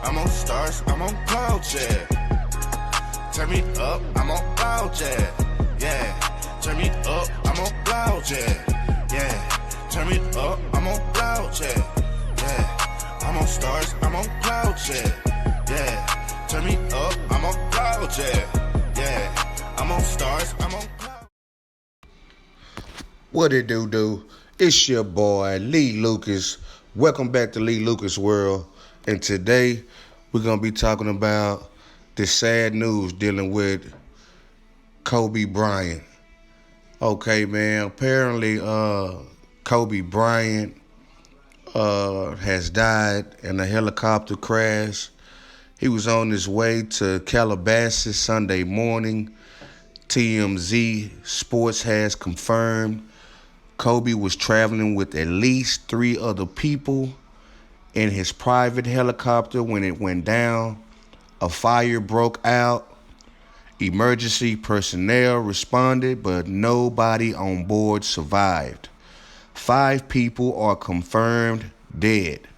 I'm on stars, I'm on clouds, yeah. Turn me up, I'm on clouds, yeah. Turn me up, I'm on clouds, yeah. Turn me up, I'm on clouds, yeah. I'm on stars, I'm on clouds, yeah. Turn me up, I'm on clouds, yeah. I'm on stars, I'm on clouds. What it do? It's your boy Lee Lucas. Welcome back to Lee Lucas World. And today we're gonna be talking about the sad news dealing with Kobe Bryant. Okay, man. Apparently, Kobe Bryant has died in a helicopter crash. He was on his way to Calabasas Sunday morning. TMZ Sports has confirmed Kobe was traveling with at least 3 other people in his private helicopter when it went down. A fire broke out. Emergency personnel responded, but nobody on board survived. 5 people are confirmed dead.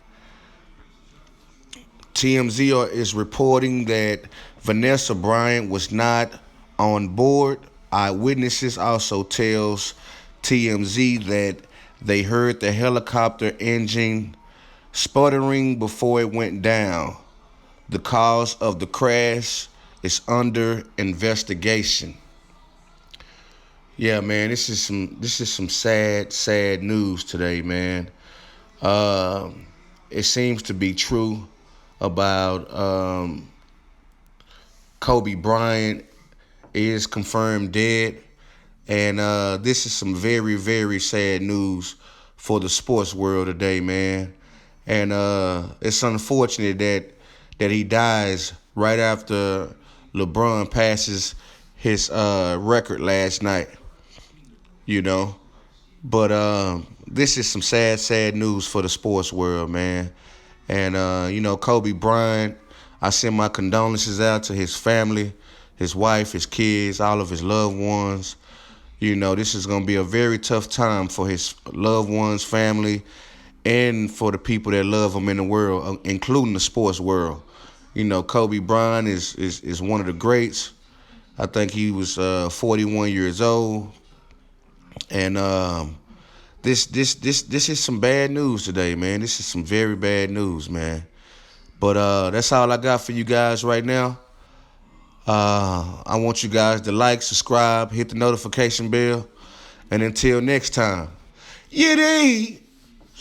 TMZ is reporting that Vanessa Bryant was not on board. Eyewitnesses also tells TMZ that they heard the helicopter engine sputtering before it went down. The cause of the crash is under investigation. Yeah, man, this is some sad news today, man. It seems to be true about Kobe Bryant is confirmed dead. And this is some very sad news for the sports world today, man. And it's unfortunate that he dies right after LeBron passes his record last night, you know. But this is some sad news for the sports world, man. And, Kobe Bryant, I send my condolences out to his family, his wife, his kids, all of his loved ones. You know, this is going to be a very tough time for his loved ones, family, and for the people that love him in the world, including the sports world. You know, Kobe Bryant is one of the greats. I think he was 41 years old. And this is some bad news today, man. This is some very bad news, man. But that's all I got for you guys right now. I want you guys to like, subscribe, hit the notification bell. And until next time, yiddy!